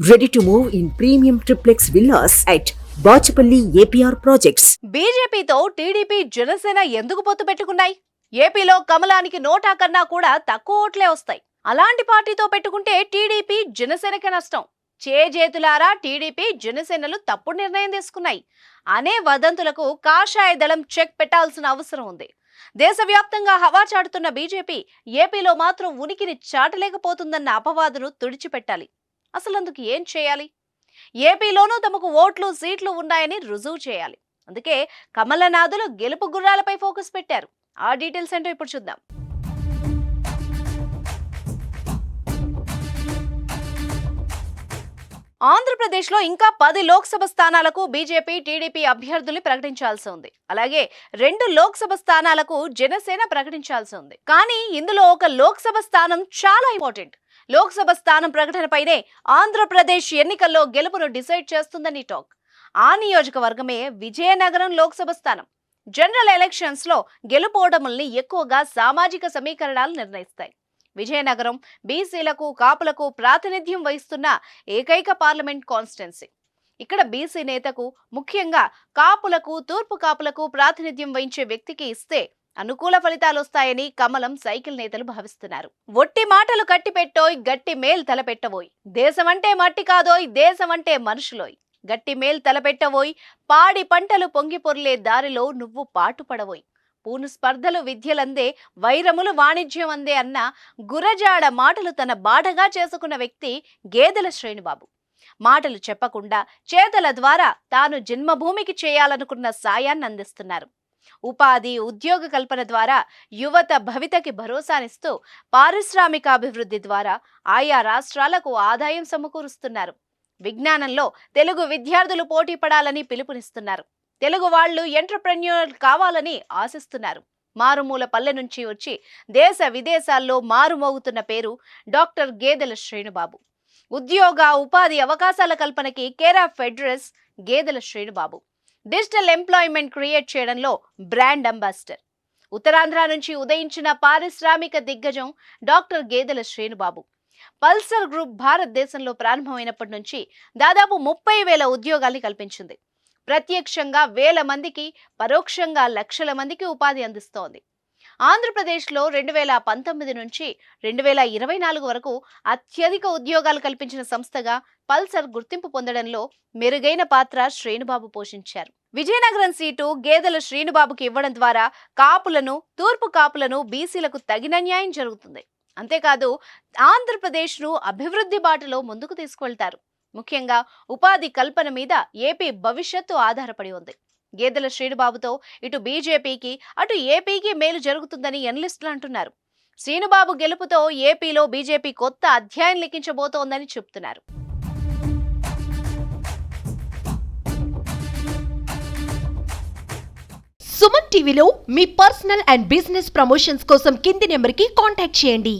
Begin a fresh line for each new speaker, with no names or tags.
Ready to move in premium triplex villas at Bachapalli APR Projects.
బీజేపీతో TDP Janasena ఎందుకు పొత్తు పెట్టుకున్నాయి? ఏపీలో కమలానికి నోటా కన్నా కూడా తక్కువ ఓట్లే వస్తాయి. అలాంటి పార్టీతో పెట్టుకుంటే టీడీపీ జనసేనకే నష్టం. చేజేతులారా టీడీపీ జనసేనలు తప్పుడు నిర్ణయం తీసుకున్నాయి అనే వదంతులకు కాషాయ దళం చెక్ పెట్టాల్సిన అవసరం ఉంది. దేశవ్యాప్తంగా హవా చాటుతున్న బీజేపీ ఏపీలో మాత్రం ఉనికిని చాటలేకపోతుందన్న అపవాదును తుడిచిపెట్టాలి. అసలందుకు ఏం చేయాలి? ఏపీలోనూ తమకు ఓట్లు సీట్లు ఉన్నాయని రుజువు చేయాలి. అందుకే కమలనాథులు గెలుపు గుర్రాలపై ఫోకస్ పెట్టారు. ఆ డీటెయిల్స్ ఏంటో ఇప్పుడు చూద్దాం. ఆంధ్రప్రదేశ్లో ఇంకా 10 లోక్సభ స్థానాలకు బీజేపీ టీడీపీ అభ్యర్థుల్ని ప్రకటించాల్సి ఉంది. అలాగే 2 లోక్సభ స్థానాలకు జనసేన ప్రకటించాల్సి ఉంది. కానీ ఇందులో ఒక లోక్సభ స్థానం చాలా ఇంపార్టెంట్. లోక్సభ స్థానం ప్రకటనపైనే ఆంధ్రప్రదేశ్ ఎన్నికల్లో గెలుపును డిసైడ్ చేస్తుందని టాక్. ఆ నియోజకవర్గమే విజయనగరం లోక్సభ స్థానం. జనరల్ ఎలక్షన్స్ లో గెలుపోవడముల్ని ఎక్కువగా సామాజిక సమీకరణాలు నిర్ణయిస్తాయి. విజయనగరం బీసీలకు కాపులకు ప్రాతినిధ్యం వహిస్తున్న ఏకైక పార్లమెంట్ కాన్స్టిట్యున్సీ. ఇక్కడ బీసీ నేతకు, ముఖ్యంగా కాపులకు, తూర్పు కాపులకు ప్రాతినిధ్యం వహించే వ్యక్తికి ఇస్తే అనుకూల ఫలితాలు వస్తాయని కమలం సైకిల్ నేతలు భావిస్తున్నారు. ఒట్టి మాటలు కట్టిపెట్టోయ్, గట్టి మేల్ తలపెట్టబోయ్. దేశమంటే మట్టి కాదోయ్, దేశమంటే మనుషులోయ్. గట్టి మేల్ తలపెట్టబోయ్, పాడి పంటలు పొంగి పొర్లే దారిలో నువ్వు పాటుపడబోయ్. పూను స్పర్ధలు విద్యలందే, వైరములు వాణిజ్యం అందే అన్న గురజాడ మాటలు తన బాటగా చేసుకున్న వ్యక్తి గేదెల శ్రీనుబాబు. మాటలు చెప్పకుండా చేతల ద్వారా తాను జన్మభూమికి చేయాలనుకున్న సాయాన్ని అందిస్తున్నారు. ఉపాధి, ఉద్యోగ కల్పన ద్వారా యువత భవితకి భరోసానిస్తూ పారిశ్రామికాభివృద్ధి ద్వారా ఆయా రాష్ట్రాలకు ఆదాయం సమకూరుస్తున్నారు. విజ్ఞానంలో తెలుగు విద్యార్థులు పోటీ పడాలని పిలుపునిస్తున్నారు. తెలుగు వాళ్లు ఎంటర్‌ప్రెన్యూర్ కావాలని ఆశిస్తున్నారు. మారుమూల పల్లె నుంచి వచ్చి దేశ విదేశాల్లో మారుమోగుతున్న పేరు డాక్టర్ గేదెల శ్రీనుబాబు. ఉద్యోగ, ఉపాధి అవకాశాల కల్పనకి కేర్ ఆఫ్ అడ్రస్ గేదెల శ్రీనుబాబు. డిజిటల్ ఎంప్లాయ్మెంట్ క్రియేట్ చేయడంలో బ్రాండ్ అంబాసిడర్. ఉత్తరాంధ్ర నుంచి ఉదయించిన పారిశ్రామిక దిగ్గజం డాక్టర్ గేదెల శ్రీనుబాబు. పల్సర్ గ్రూప్ భారతదేశంలో ప్రారంభమైనప్పటి నుంచి దాదాపు 30,000 ఉద్యోగాల్ని కల్పించింది. ప్రత్యక్షంగా వేల మందికి, పరోక్షంగా లక్షల మందికి ఉపాధి అందిస్తోంది. ఆంధ్రప్రదేశ్లో 2019 నుంచి 2024 వరకు అత్యధిక ఉద్యోగాలు కల్పించిన సంస్థగా పల్సర్ గుర్తింపు పొందడంలో మెరుగైన పాత్ర శ్రీనుబాబు పోషించారు. విజయనగరం సీటు గేదెల శ్రీనుబాబుకి ఇవ్వడం ద్వారా కాపులను, తూర్పు కాపులను, బీసీలకు తగిన న్యాయం జరుగుతుంది. అంతేకాదు ఆంధ్రప్రదేశ్ను అభివృద్ధి బాటలో ముందుకు తీసుకువెళ్తారు. ముఖ్యంగా ఉపాధి కల్పన మీద ఏపీ భవిష్యత్తు ఆధారపడి ఉంది. గేదెల శ్రీనుబాబుతో ఇటు బీజేపీకి, అటు ఏపీకి మేలు జరుగుతుందని ఎనలిస్టులు అంటున్నారు. శ్రీనుబాబు గెలుపుతో ఏపీలో బీజేపీ కొత్త అధ్యాయం లిఖించబోతోందని చెప్తున్నారు.
సుమన్ టీవీలో మీ పర్సనల్ అండ్ బిజినెస్ ప్రమోషన్స్ కోసం కింది నెంబర్కి కాంటాక్ట్ చేయండి.